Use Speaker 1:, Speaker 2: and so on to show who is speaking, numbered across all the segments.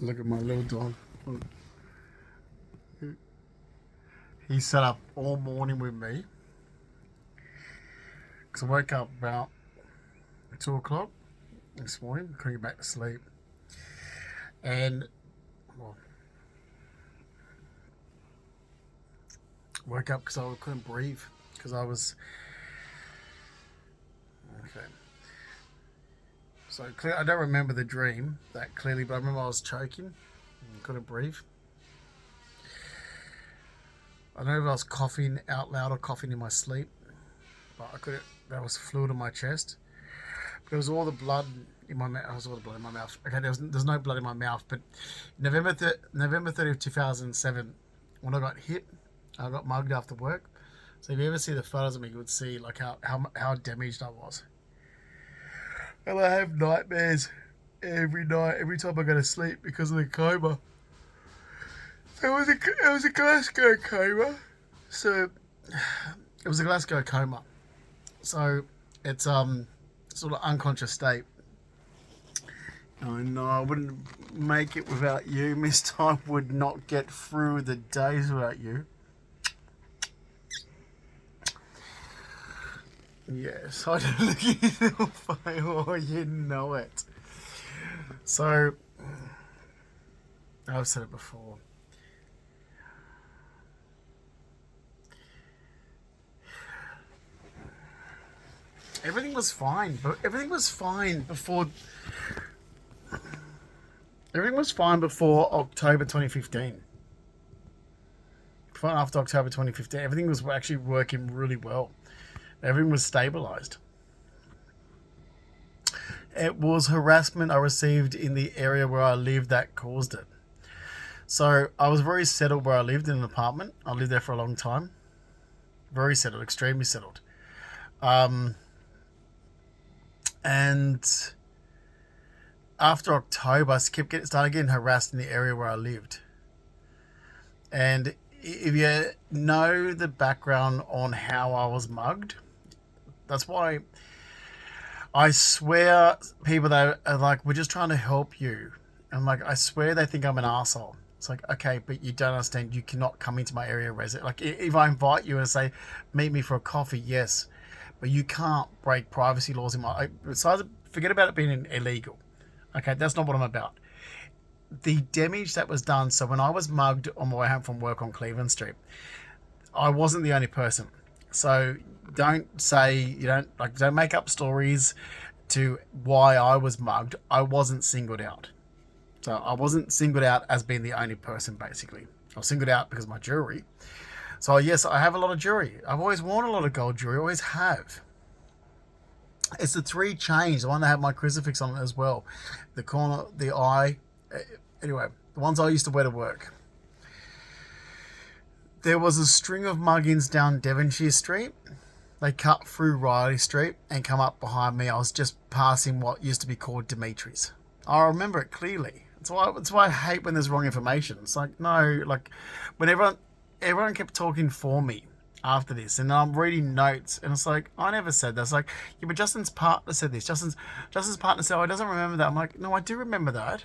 Speaker 1: Look at my little dog. He sat up all morning with me because I woke up about 2 o'clock this morning, couldn't get back to sleep, and well, woke up because I couldn't breathe because I was okay. So I don't remember the dream that clearly, but I remember I was choking and couldn't breathe. I don't know if I was coughing out loud or coughing in my sleep, but I couldn't. There was fluid in my chest. There was all the blood in my mouth. There was all the blood in my mouth. Okay, there's no blood in my mouth, but November 30th, 2007, when I got hit, I got mugged after work. So if you ever see the photos of me, you would see like how damaged I was. And I have nightmares every night, every time I go to sleep because of the coma. It was a Glasgow coma. So it was a Glasgow coma. So it's sort of unconscious state. I know I wouldn't make it without you. Miss I would not get through the days without you. Yes, I don't look at your little face. Oh, you know it. So I've said it before. Everything was fine, but everything was fine before. Everything was fine before October 2015. Before and after October 2015, everything was actually working really well. Everything was stabilized. It was harassment I received in the area where I lived that caused it. So I was very settled where I lived in an apartment. I lived there for a long time. Very settled, extremely settled. And after October, I started getting harassed in the area where I lived. And if you know the background on how I was mugged, that's why I swear people that are like, we're just trying to help you. I'm like, I swear they think I'm an asshole. It's like, okay, but you don't understand. You cannot come into my area resident. Like, if I invite you and say, meet me for a coffee, yes. But you can't break privacy laws in my... Besides, forget about it being illegal. Okay, that's not what I'm about. The damage that was done... So when I was mugged on my way home from work on Cleveland Street, I wasn't the only person. So don't say... Don't make up stories to why I was mugged. I wasn't singled out. So I wasn't singled out as being the only person, basically. I was singled out because of my jewelry. So yes, I have a lot of jewelry. I've always worn a lot of gold jewelry. Always have. It's the 3 chains, the one that had my crucifix on it as well. The corner, the eye. Anyway, the ones I used to wear to work. There was a string of muggings down Devonshire Street. They cut through Riley Street and come up behind me. I was just passing what used to be called Dimitri's. I remember it clearly. That's why I hate when there's wrong information. It's like, no, like when everyone kept talking for me after this, and I'm reading notes, and it's like, I never said that. It's like, yeah, but Justin's partner said this. Justin's partner said, oh, he doesn't remember that. I'm like, no, I do remember that.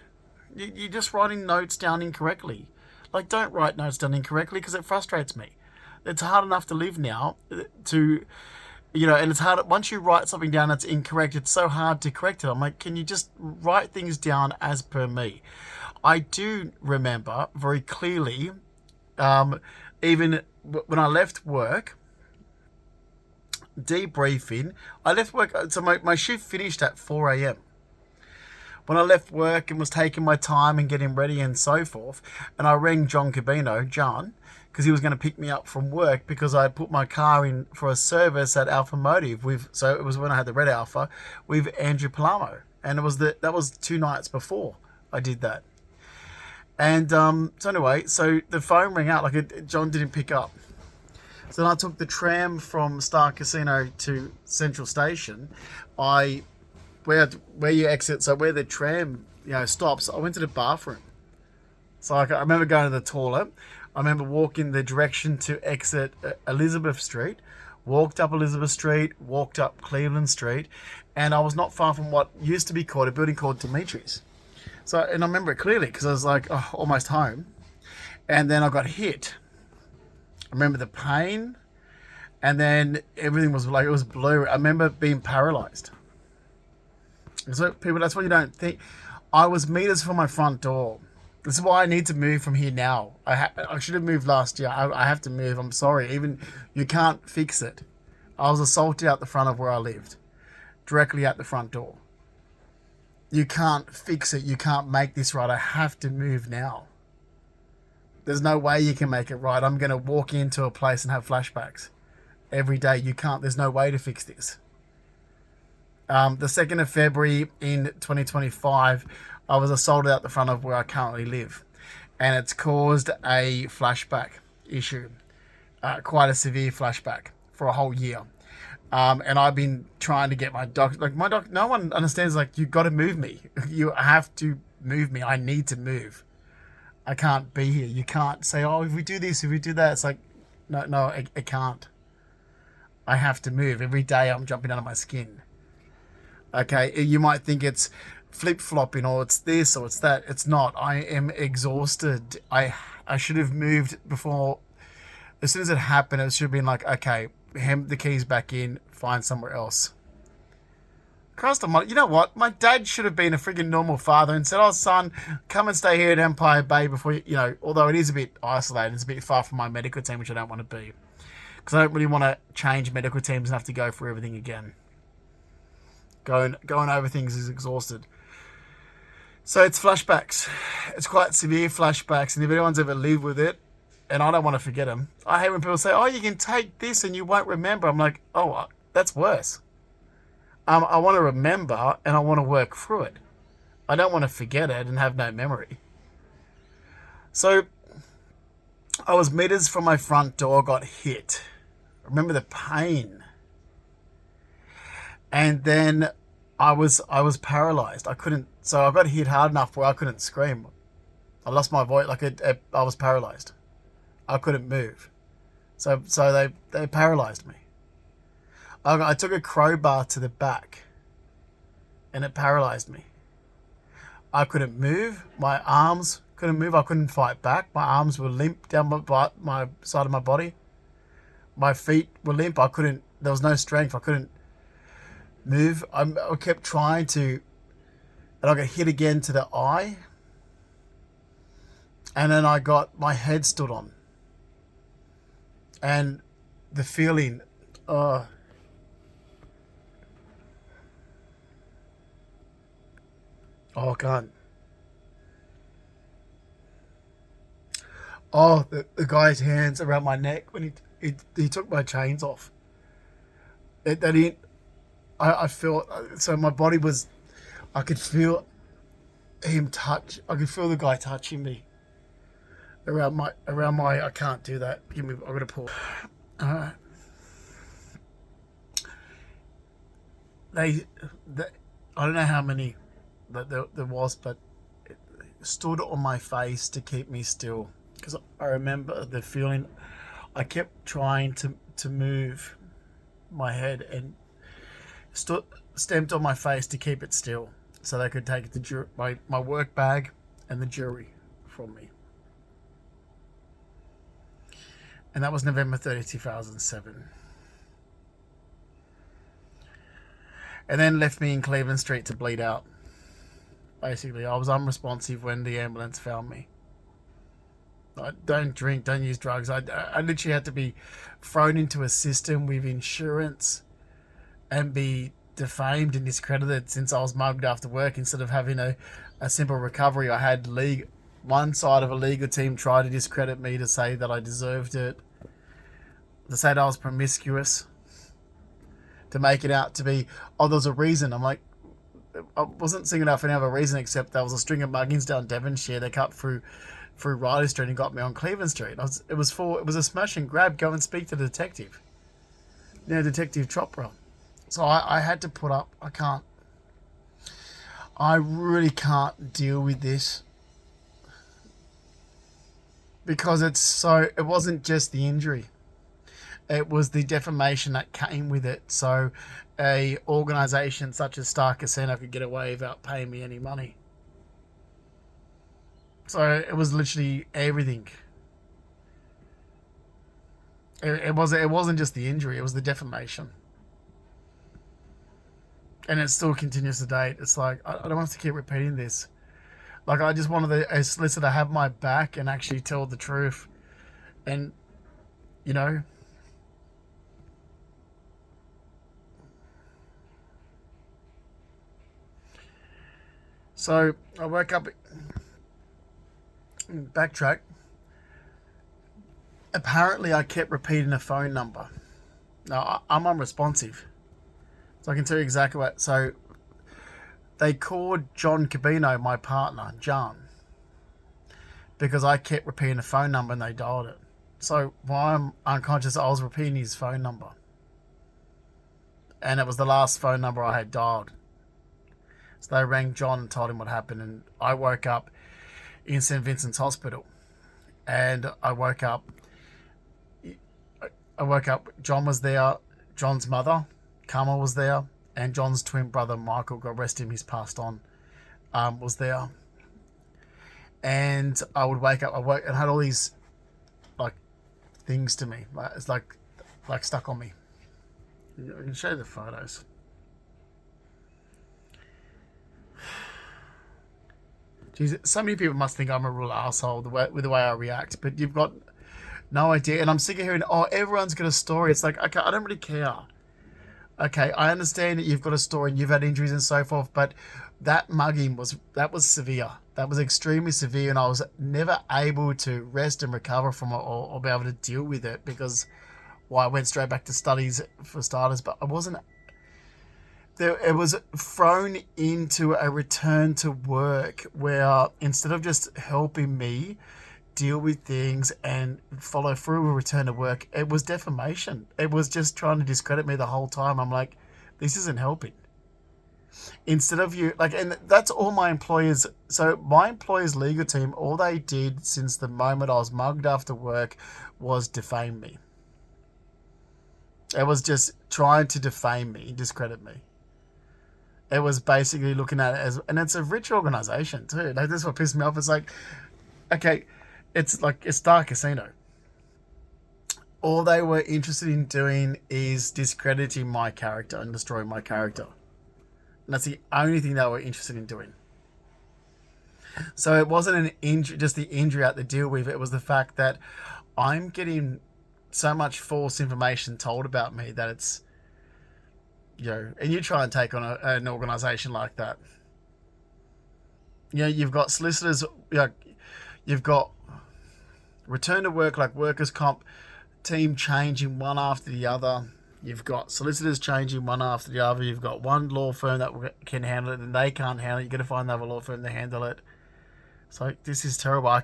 Speaker 1: You're just writing notes down incorrectly. Like, don't write notes down incorrectly because it frustrates me. It's hard enough to live now to, and it's hard, once you write something down that's incorrect, it's so hard to correct it. I'm like, can you just write things down as per me? I do remember very clearly, even when I left work, debriefing, I left work, so my shift finished at 4 a.m. When I left work and was taking my time and getting ready and so forth, and I rang John, because he was going to pick me up from work because I put my car in for a service at Alpha Motive so it was when I had the red Alpha with Andrew Palamo, and that was 2 nights before I did that. And so anyway, so the phone rang out, John didn't pick up. So then I took the tram from Star Casino to Central Station. Where you exit, so where the tram stops, I went to the bathroom. So I remember going to the toilet. I remember walking the direction to exit Elizabeth Street, walked up Elizabeth Street, walked up Cleveland Street, and I was not far from what used to be called a building called Dimitri's. So, and I remember it clearly because I was like, oh, almost home. And then I got hit. I remember the pain. And then everything was like, it was blue. I remember being paralyzed. So, people, that's what you don't think. I was meters from my front door. This is why I need to move from here now. I should have moved last year. I have to move. I'm sorry. Even you can't fix it. I was assaulted out the front of where I lived, directly at the front door. You can't fix it. You can't make this right. I have to move now. There's no way you can make it right. I'm going to walk into a place and have flashbacks every day. You can't. There's no way to fix this. The 2nd of February in 2025, I was assaulted out the front of where I currently live. And it's caused a flashback issue. Quite a severe flashback for a whole year. And I've been trying to get my doctor, no one understands, like, you've got to move me. You have to move me. I need to move. I can't be here. You can't say, oh, if we do this, if we do that. It's like, no, I can't. I have to move. Every day I'm jumping out of my skin. Okay, you might think it's flip-flopping or it's this or it's that. It's not. I am exhausted. I should have moved before. As soon as it happened, it should have been like, okay, hand the keys back in, find somewhere else. Christ almighty, you know what? My dad should have been a friggin' normal father and said, oh, son, come and stay here at Empire Bay before you know, although it is a bit isolated, it's a bit far from my medical team, which I don't want to be. Because I don't really want to change medical teams and have to go through everything again. Going over things is exhausted. So it's flashbacks. It's quite severe flashbacks. And if anyone's ever lived with it, and I don't want to forget them, I hate when people say, oh, you can take this and you won't remember. I'm like, oh, that's worse. I want to remember and I want to work through it. I don't want to forget it and have no memory. So I was meters from my front door, got hit. I remember the pain. And then I was paralyzed. I couldn't. So I got hit hard enough where I couldn't scream. I lost my voice. I was paralyzed. I couldn't move. So they paralyzed me. I took a crowbar to the back, and it paralyzed me. I couldn't move. My arms couldn't move. I couldn't fight back. My arms were limp down my side of my body. My feet were limp. There was no strength. I couldn't move. I kept trying to, and I got hit again to the eye. And then I got my head stood on. And the feeling, oh, I can't. Oh, the guy's hands around my neck when he took my chains off. I felt, so my body was, I could feel him touch. I could feel the guy touching me around my. I can't do that. I'm gonna pull. I don't know how many that there was, but it stood on my face to keep me still. Because I remember the feeling. I kept trying to move my head and stamped on my face to keep it still, so they could take my work bag and the jewelry from me. And that was November 30, 2007. And then left me in Cleveland Street to bleed out. Basically, I was unresponsive when the ambulance found me. I don't drink, don't use drugs. I literally had to be thrown into a system with insurance and be defamed and discredited since I was mugged after work. Instead of having a simple recovery, I had one side of a legal team try to discredit me to say that I deserved it, to say that I was promiscuous, to make it out to be, oh, there's a reason. I'm like, I wasn't singing out for any other reason except there was a string of muggings down Devonshire. They cut through Riley Street and got me on Cleveland Street. It was a smash and grab. Go and speak to the detective. Detective Chopra. So I had to put up. I really can't deal with this. Because it wasn't just the injury. It was the defamation that came with it. So a organisation such as Star Casino could get away without paying me any money. So it was literally everything. It wasn't just the injury; it was the defamation, and it still continues to date. It's like I don't want to keep repeating this. Like I just wanted a solicitor to have my back and actually tell the truth, and you know. So I woke up, backtrack. Apparently, I kept repeating a phone number. Now I'm unresponsive, so I can tell you exactly what. So they called John Cabino, my partner, John, because I kept repeating a phone number and they dialed it. So while I'm unconscious, I was repeating his phone number, and it was the last phone number I had dialed. So they rang John and told him what happened, and I woke up in St. Vincent's Hospital, and I woke up. John was there. John's mother, Karma, was there, and John's twin brother, Michael, God rest him, he's passed on, was there. And I would wake up. I woke and had all these like things to me. It's like stuck on me. I can show you the photos. Jeez, so many people must think I'm a real asshole with the way I react, but you've got no idea. And I'm sick of hearing, oh, everyone's got a story. It's like, okay, I don't really care. Okay, I understand that you've got a story and you've had injuries and so forth, but that mugging was severe. That was extremely severe, and I was never able to rest and recover from it, or be able to deal with it, because I went straight back to studies for starters, but I wasn't there. It was thrown into a return to work where, instead of just helping me deal with things and follow through with return to work, it was defamation. It was just trying to discredit me the whole time. I'm like, this isn't helping. Instead of you, like, and that's all my employers. So my employer's legal team, all they did since the moment I was mugged after work was defame me. It was just trying to defame me, discredit me. It was basically looking at it as, and it's a rich organization too. Like, that's what pissed me off. It's like, okay, it's like a Star Casino. All they were interested in doing is discrediting my character and destroying my character. And that's the only thing they were interested in doing. So it wasn't an injury, just the injury I had to deal with. It was the fact that I'm getting so much false information told about me that it's, and you try and take on an organization like that. You've got solicitors, you've got return to work, like workers' comp team changing one after the other. You've got solicitors changing one after the other. You've got one law firm that can handle it, and they can't handle it. You've got to find another law firm to handle it. So this is terrible. I'll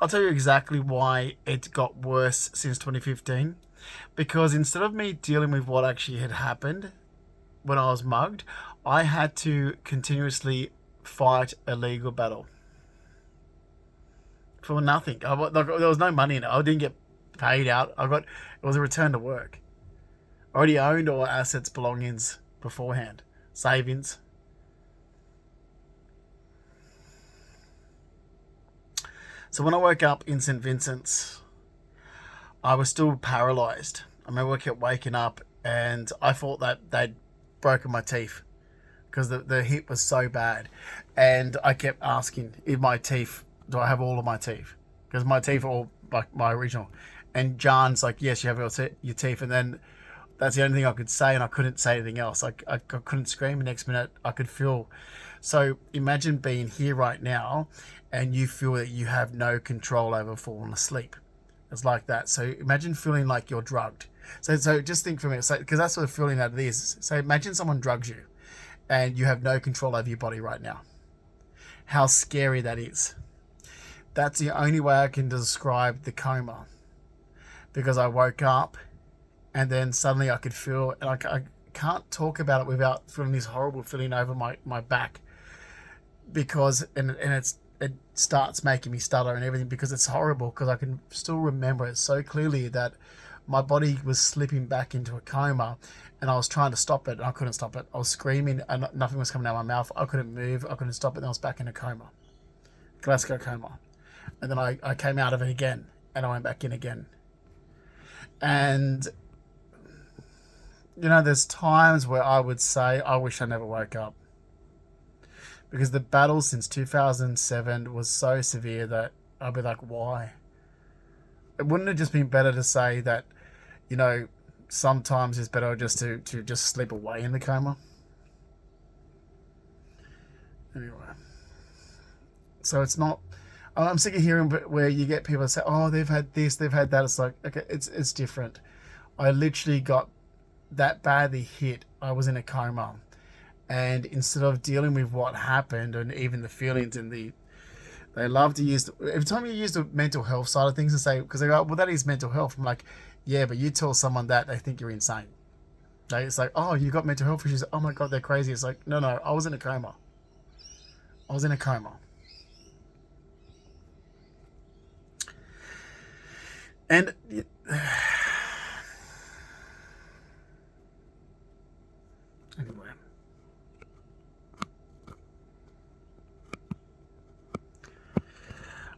Speaker 1: tell you exactly why it got worse since 2015. Because instead of me dealing with what actually had happened when I was mugged, I had to continuously fight a legal battle. For nothing. There was no money in it. I didn't get paid out. It was a return to work. I already owned all assets, belongings beforehand. Savings. So when I woke up in St. Vincent's, I was still paralysed. I remember I kept waking up and I thought that they'd broken my teeth because the hit was so bad. And I kept asking, do I have all of my teeth? Because my teeth are all like my original. And John's like, yes, you have your teeth. And then that's the only thing I could say, and I couldn't say anything else. I couldn't scream. The next minute, I could feel. So imagine being here right now, and you feel that you have no control over falling asleep. It's like that. So imagine feeling like you're drugged. So just think for a minute, because that's what the feeling that it is. So imagine someone drugs you, and you have no control over your body right now. How scary that is. That's the only way I can describe the coma. Because I woke up and then suddenly I could feel, and I can't talk about it without feeling this horrible feeling over my back. Because, it starts making me stutter and everything, because it's horrible, because I can still remember it so clearly that my body was slipping back into a coma and I was trying to stop it and I couldn't stop it. I was screaming and nothing was coming out of my mouth. I couldn't move. I couldn't stop it, and I was back in a coma. Glasgow coma. And then I came out of it again, and I went back in again. And, there's times where I would say, I wish I never woke up. Because the battle since 2007 was so severe that I'd be like, why? It wouldn't have just been better to say that, sometimes it's better just to just sleep away in the coma? Anyway. So it's not. I'm sick of hearing where you get people say, "Oh, they've had this, they've had that." It's like, okay, it's different. I literally got that badly hit. I was in a coma, and instead of dealing with what happened and even the feelings and they love to use every time you use the mental health side of things and say, because they go, "Well, that is mental health." I'm like, yeah, but you tell someone that, they think you're insane. It's like, oh, you got mental health issues. Oh my god, they're crazy. It's like, no, I was in a coma. I was in a coma. And anyway,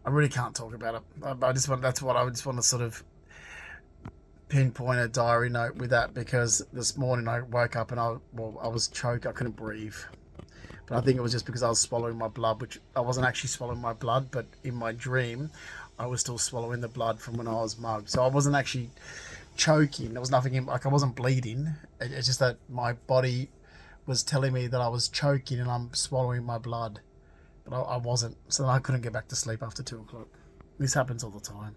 Speaker 1: I really can't talk about it. I just want. That's what I just want to sort of pinpoint a diary note with that, because this morning I woke up and I was choked. I couldn't breathe. But I think it was just because I was swallowing my blood, which I wasn't actually swallowing my blood, but in my dream, I was still swallowing the blood from when I was mugged. So I wasn't actually choking. There was nothing like I wasn't bleeding. It's just that my body was telling me that I was choking and I'm swallowing my blood. But I wasn't. So I couldn't get back to sleep after 2 o'clock. This happens all the time.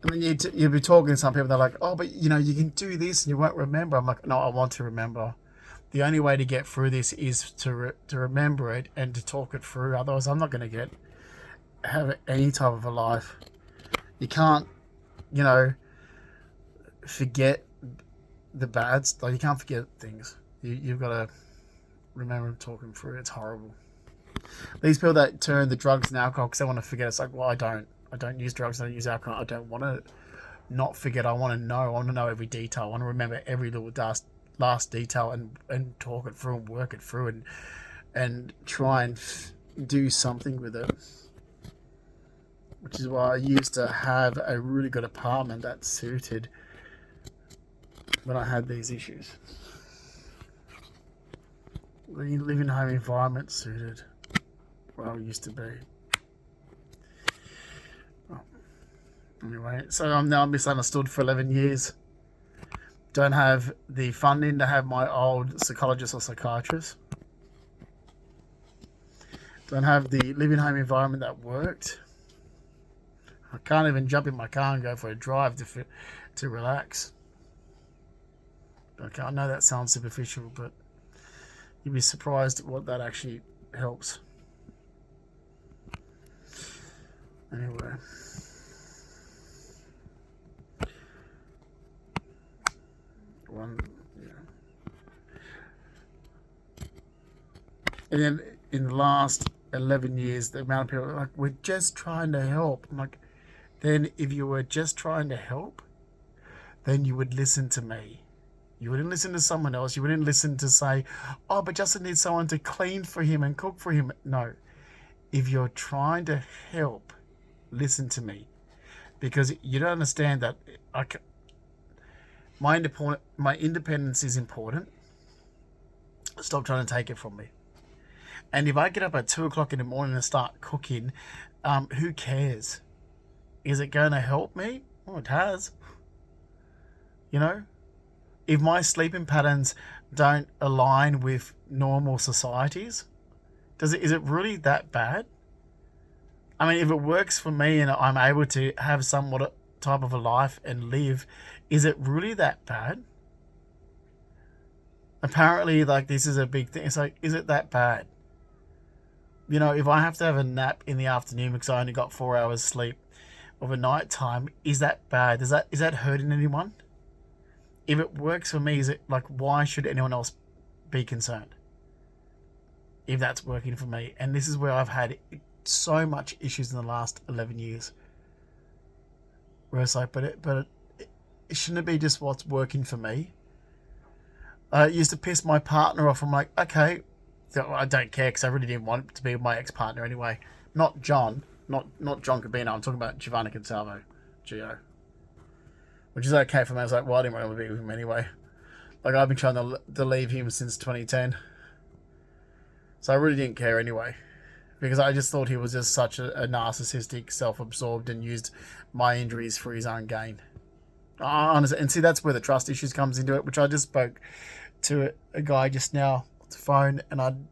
Speaker 1: And then you'd be talking to some people, they're like, oh, but you can do this and you won't remember. I'm like, no, I want to remember. The only way to get through this is to remember it and to talk it through. Otherwise, I'm not going to have any type of a life. You can't, forget the bads. Like, you can't forget things. You've got to remember talking through. It's horrible. These people that turn the drugs and alcohol because they want to forget. It's like, well, I don't use drugs. I don't use alcohol. I don't want to not forget. I want to know. I want to know every detail. I want to remember every little last detail and talk it through and work it through and try and do something with it. Which is why I used to have a really good apartment that suited when I had these issues. The living home environment suited where I used to be. Well, anyway, so I'm now misunderstood for 11 years. Don't have the funding to have my old psychologist or psychiatrist. Don't have the living home environment that worked. I can't even jump in my car and go for a drive to relax. Okay, I know that sounds superficial, but you'd be surprised at what that actually helps. Anyway. And then in the last 11 years, the amount of people are like, we're just trying to help. I'm like, then if you were just trying to help, then you would listen to me. You wouldn't listen to someone else. You wouldn't listen to say, oh, but Justin needs someone to clean for him and cook for him. No. If you're trying to help, listen to me. Because you don't understand that my independence is important. Stop trying to take it from me. And if I get up at 2 o'clock in the morning and start cooking, who cares? Is it going to help me? Oh, it has. If my sleeping patterns don't align with normal societies, is it really that bad? I mean, if it works for me and I'm able to have somewhat type of a life and live, is it really that bad? Apparently, this is a big thing. It's like, is it that bad? If I have to have a nap in the afternoon because I only got 4 hours sleep of a night time, is that bad? Is that hurting anyone? If it works for me, is it why should anyone else be concerned? If that's working for me. And this is where I've had so much issues in the last 11 years. Where it's like, but it shouldn't it be just what's working for me? It used to piss my partner off. I'm like, okay, So I don't care because I really didn't want it to be my ex-partner anyway. Not John. Not John Cabino. I'm talking about Giovanni Consalvo. Gio. Which is okay for me. I was like, well, I didn't want to be with him anyway. Like, I've been trying to leave him since 2010. So I really didn't care anyway. Because I just thought he was just such a narcissistic, self-absorbed, and used my injuries for his own gain. Honestly, and see, that's where the trust issues comes into it, which I just spoke to a guy just now on the phone, and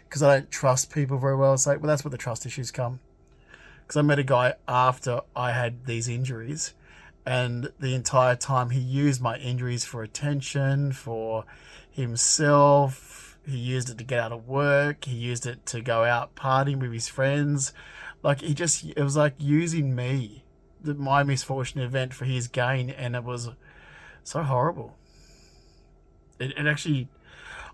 Speaker 1: because I don't trust people very well, it's like, well, that's where the trust issues come. Because I met a guy after I had these injuries, and the entire time he used my injuries for attention, for himself. He used it to get out of work. He used it to go out partying with his friends. Like, it was like using me, my misfortune event, for his gain, and it was so horrible. It actually,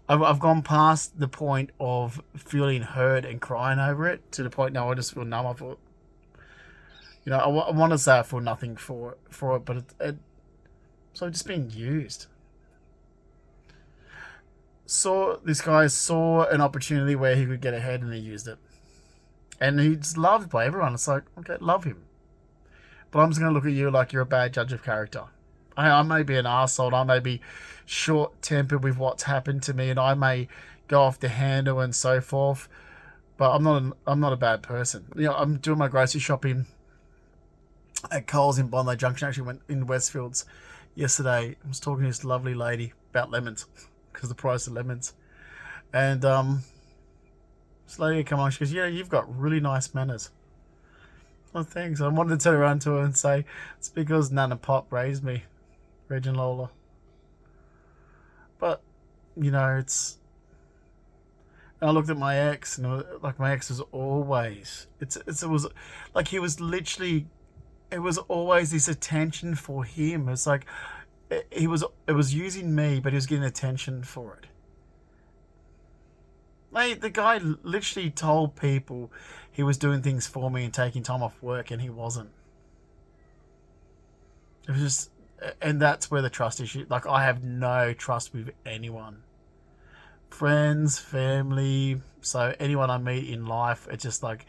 Speaker 1: I've gone past the point of feeling hurt and crying over it to the point now I just feel numb. I thought, I want to say I feel nothing for it, but so just being used. This guy saw an opportunity where he could get ahead, and he used it. And he's loved by everyone. It's like, okay, love him. But I'm just going to look at you like you're a bad judge of character. I may be an arsehole, I may be short-tempered with what's happened to me, and I may go off the handle and so forth, but I'm not a bad person. I'm doing my grocery shopping at Coles in Bondi Junction. Actually went in Westfields yesterday. I was talking to this lovely lady about lemons, because the price of lemons. And this lady come on, she goes, you've got really nice manners. Well, thanks. I wanted to turn around to her and say, it's because Nana Pop raised me, Reg and Lola. But, it's... And I looked at my ex, and my ex was always... It was like he was literally... It was always this attention for him. It's like... It was using me, but he was getting attention for it. Like, the guy literally told people he was doing things for me and taking time off work, and he wasn't. It was just... And that's where the trust issue... Like, I have no trust with anyone. Friends, family, so anyone I meet in life, it's just like...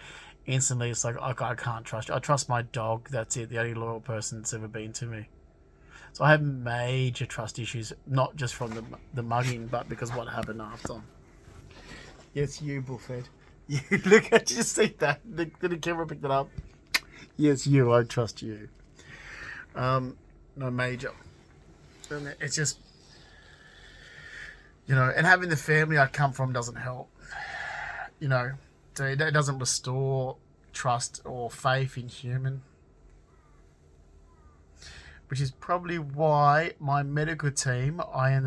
Speaker 1: Instantly, it's like, I can't trust you. I trust my dog, that's it. The only loyal person that's ever been to me. So I have major trust issues, not just from the mugging, but because what happened after. Yes, you, Bullfed. You, look at you, see that? Did the camera pick that up? Yes, you, I trust you. No, major. It's just, and having the family I come from doesn't help. So it doesn't restore trust or faith in human. Which is probably why my medical team, I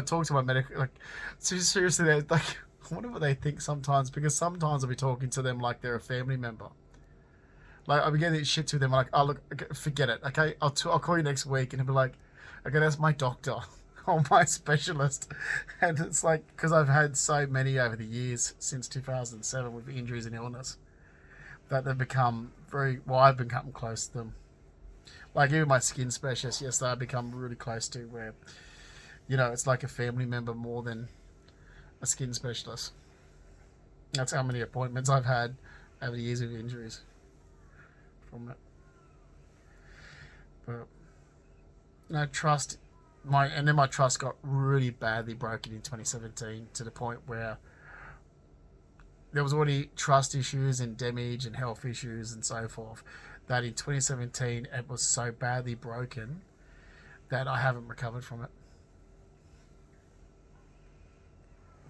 Speaker 1: talked to my medical, like, seriously, they're like, I wonder what they think sometimes, because sometimes I'll be talking to them like they're a family member. Like, I'll be getting shit to them, like, oh, look, forget it, okay? I'll call you next week, and they'll be like, okay, that's my doctor, or my specialist. And it's like, because I've had so many over the years, since 2007, with injuries and illness, that they've become I've become close to them. Like, even my skin specialist, yes, I've become really close to, where, it's like a family member more than a skin specialist. That's how many appointments I've had over the years of injuries from it. But, trust, and then my trust got really badly broken in 2017 to the point where there was already trust issues and damage and health issues and so forth, that in 2017 it was so badly broken that I haven't recovered from it.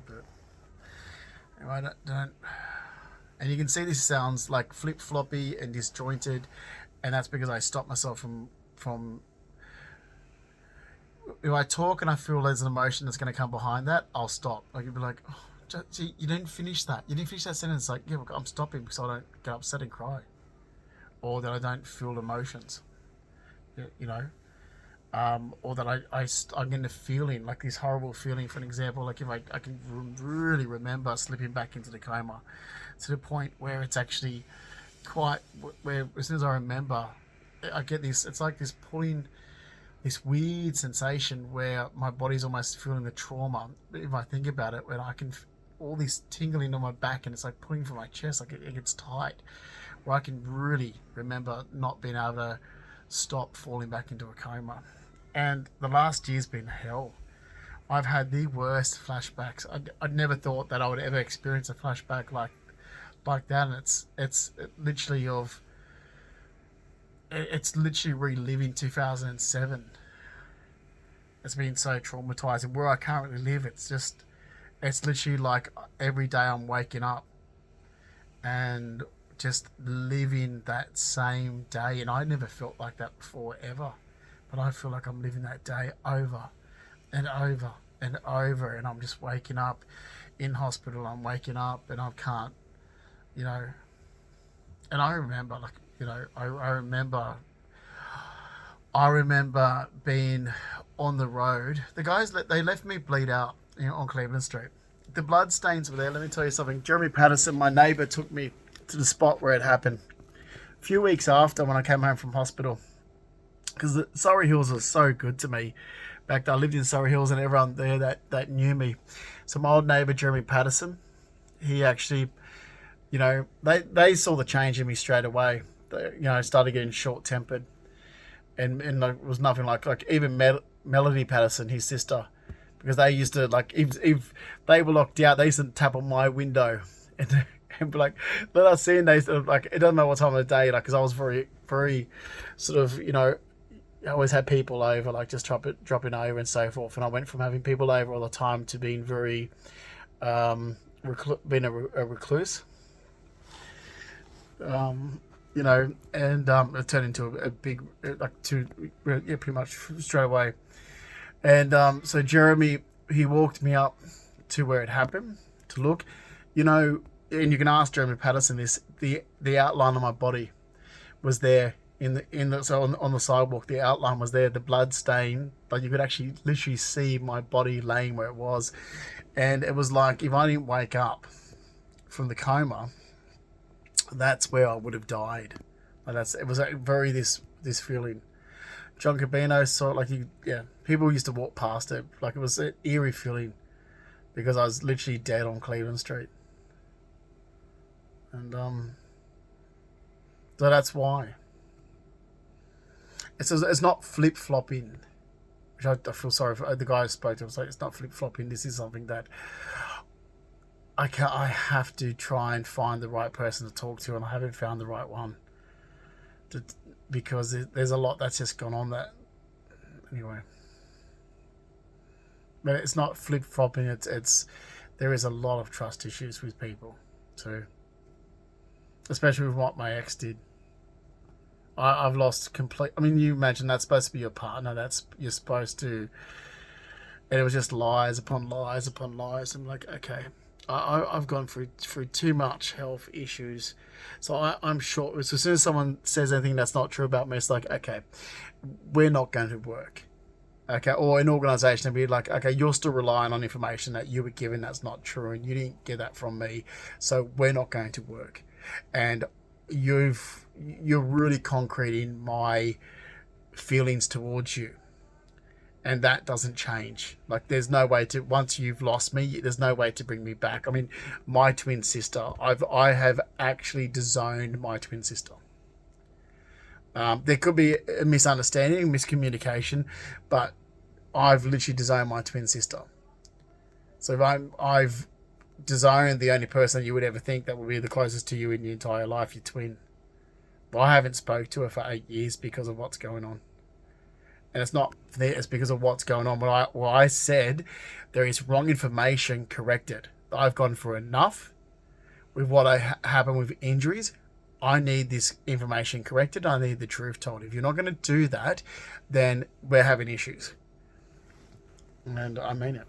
Speaker 1: But anyway, don't. And you can see this sounds like flip-floppy and disjointed, and that's because I stopped myself from. If I talk and I feel there's an emotion that's going to come behind that, I'll stop. Like, you'd be like, oh, you didn't finish that. You didn't finish that sentence. Like, yeah, I'm stopping because I don't get upset and cry. Or that I don't feel emotions, or that I'm getting a feeling, like this horrible feeling. For an example, like if I can really remember slipping back into the coma, to the point where it's actually where as soon as I remember, I get this, it's like this pulling, this weird sensation where my body's almost feeling the trauma. If I think about it, when all this tingling on my back, and it's like pulling from my chest, like it gets tight. Where I can really remember not being able to stop falling back into a coma. And the last year's been hell. I've had the worst flashbacks. I'd never thought that I would ever experience a flashback like that. And it's literally it's literally reliving 2007. It's been so traumatizing. Where I currently live, it's literally like every day I'm waking up and just living that same day. And I never felt like that before ever, but I feel like I'm living that day over and over and over, and I'm just waking up in hospital. I'm waking up and I can't, you know. And I remember, like, you know, I remember being on the road. The guys, they left me bleed out, you know, on Cleveland Street. The blood stains were there. Let me tell you something. Jeremy Patterson, my neighbour, took me to the spot where it happened a few weeks after, when I came home from hospital, because the Surrey Hills was so good to me back then. I lived in Surrey Hills, and everyone there that knew me. So my old neighbour Jeremy Patterson, he actually, you know, they saw the change in me straight away. They, you know, started getting short tempered, and it was nothing like even Melody Patterson, his sister, because they used to, like, if they were locked out, they used to tap on my window and be like, let us in. They sort of, like, it doesn't know what time of the day, like, because I was very, very sort of, you know, I always had people over, like, just dropping over and so forth. And I went from having people over all the time to being very, being a recluse, you know, and it turned into a big, like, pretty much straight away. And so Jeremy, he walked me up to where it happened to look, you know. And you can ask Jeremy Patterson this. The outline of my body was there so on the sidewalk. The outline was there. The blood stain, like, you could actually literally see my body laying where it was, and it was like, if I didn't wake up from the coma, that's where I would have died. Like, it was like very this feeling. John Cabino saw it, like, people used to walk past it, like, it was an eerie feeling, because I was literally dead on Cleveland Street. And so that's why it's not flip flopping, which I feel sorry for the guy I spoke to. I was like, it's not flip flopping. This is something that I have to try and find the right person to talk to, and I haven't found the right one. Because there's a lot that's just gone on that. Anyway, but it's not flip flopping. It's there is a lot of trust issues with people too. Especially with what my ex did. I've lost complete. I mean, you imagine that's supposed to be your partner. You're supposed to, and it was just lies upon lies upon lies. I'm like, okay, I've gone through too much health issues, so I'm sure. So as soon as someone says anything that's not true about me, it's like, okay, we're not going to work. Okay, or an organisation would be like, okay, you're still relying on information that you were given that's not true, and you didn't get that from me, so we're not going to work. And you're really concreting my feelings towards you, and that doesn't change. Like, there's no way to, once you've lost me, there's no way to bring me back. I mean, my twin sister, I have actually disowned my twin sister. There could be a misunderstanding, miscommunication, but I've literally disowned my twin sister. So if I've disowned the only person you would ever think that would be the closest to you in your entire life, your twin. But I haven't spoke to her for 8 years because of what's going on. And it's because of what's going on. What I said, there is wrong information corrected. I've gone through enough with what happened with injuries. I need this information corrected. I need the truth told. If you're not going to do that, then we're having issues. And I mean it.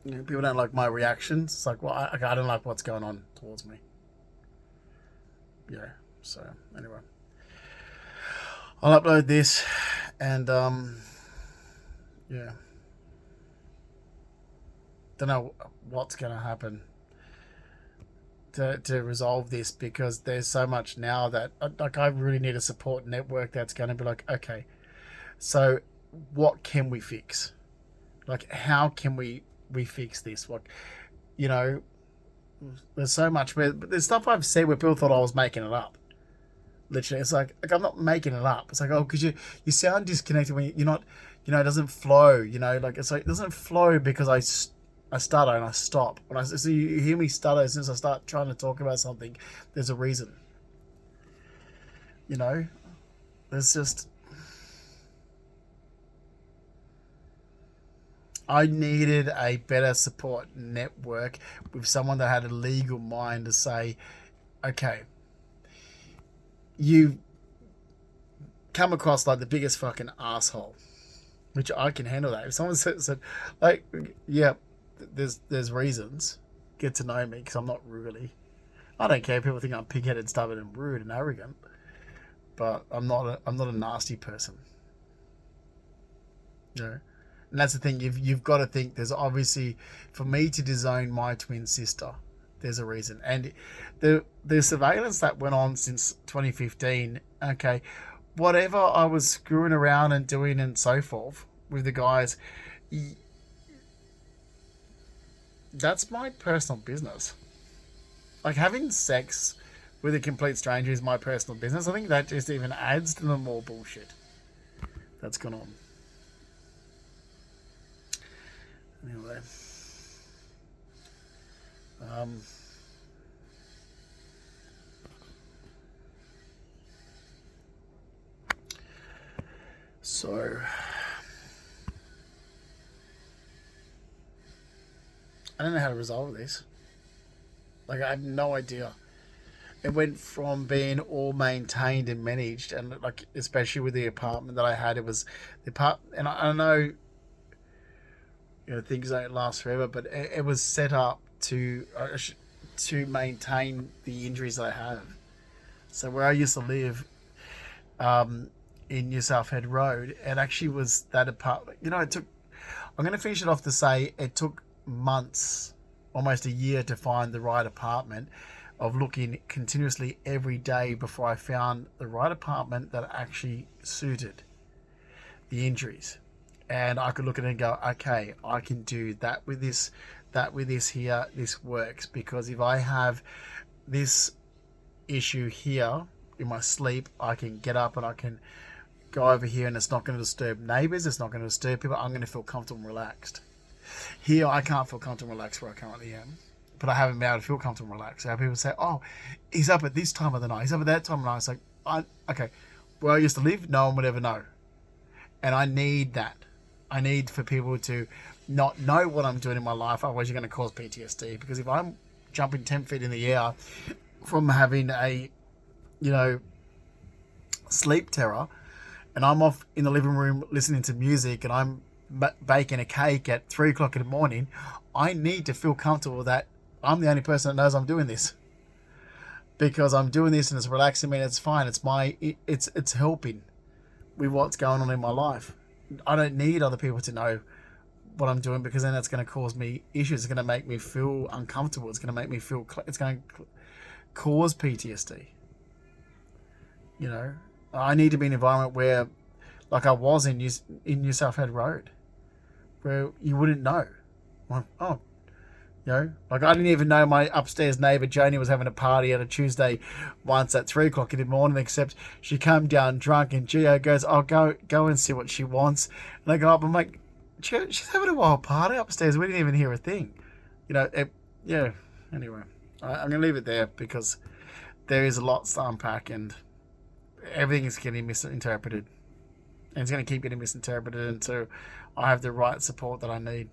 Speaker 1: You know, people don't like my reactions. It's like, well, I don't like what's going on towards me. Yeah. So anyway, I'll upload this, and yeah, don't know what's going to happen to resolve this, because there's so much now that, like, I really need a support network that's going to be like, okay, so what can we fix? Like, how can we fix this? Like, you know, there's so much where, but there's stuff I've said where people thought I was making it up. Literally, it's like I'm not making it up. It's like, oh, because you sound disconnected when you're not, it doesn't flow. Like it's like it doesn't flow because I stutter and I stop. When so you hear me stutter as soon as I start trying to talk about something, there's a reason. There's just, I needed a better support network with someone that had a legal mind to say, okay, you come across like the biggest fucking asshole, which I can handle that. If someone said like, yeah, there's reasons, get to know me because I'm not really. I don't care if people think I'm pig-headed, stubborn, and rude and arrogant, but I'm not a nasty person. And that's the thing. You've got to think. There's obviously, for me to disown my twin sister, there's a reason. And the surveillance that went on since 2015. Okay, whatever I was screwing around and doing and so forth with the guys, that's my personal business. Like having sex with a complete stranger is my personal business. I think that just even adds to the more bullshit that's gone on. Anyway, so I don't know how to resolve this. Like I have no idea. It went from being all maintained and managed, and like especially with the apartment that I had, it was the apartment, and I know. Things don't last forever, but it was set up to maintain the injuries that I have. So where I used to live, in New South Head Road, it actually was that apartment. It took. I'm going to finish it off to say it took months, almost a year, to find the right apartment. Of looking continuously every day before I found the right apartment that actually suited the injuries. And I could look at it and go, okay, I can do that with this here, this works. Because if I have this issue here in my sleep, I can get up and I can go over here and it's not going to disturb neighbours, it's not going to disturb people, I'm going to feel comfortable and relaxed. Here, I can't feel comfortable and relaxed where I currently am. But I haven't been able to feel comfortable and relaxed. So people say, oh, he's up at this time of the night, he's up at that time of the night. It's like, okay, where I used to live, no one would ever know. And I need that. I need for people to not know what I'm doing in my life, otherwise you're going to cause PTSD. Because if I'm jumping 10 feet in the air from having a, sleep terror, and I'm off in the living room listening to music and I'm baking a cake at 3 o'clock in the morning, I need to feel comfortable that I'm the only person that knows I'm doing this. Because I'm doing this and it's relaxing me and it's fine. It's helping with what's going on in my life. I don't need other people to know what I'm doing, because then that's going to cause me issues. It's going to make me feel uncomfortable. It's going to make me feel. It's going to cause PTSD. I need to be in an environment where, like I was in New South Head Road, where you wouldn't know. Like, oh, like I didn't even know my upstairs neighbour Joni was having a party on a Tuesday once at 3 o'clock in the morning, except she came down drunk and Gio goes, I'll go and see what she wants. And I go up, I'm like, she's having a wild party upstairs. We didn't even hear a thing. Anyway, I'm going to leave it there because there is a lot to unpack and everything is getting misinterpreted. And it's going to keep getting misinterpreted until I have the right support that I need.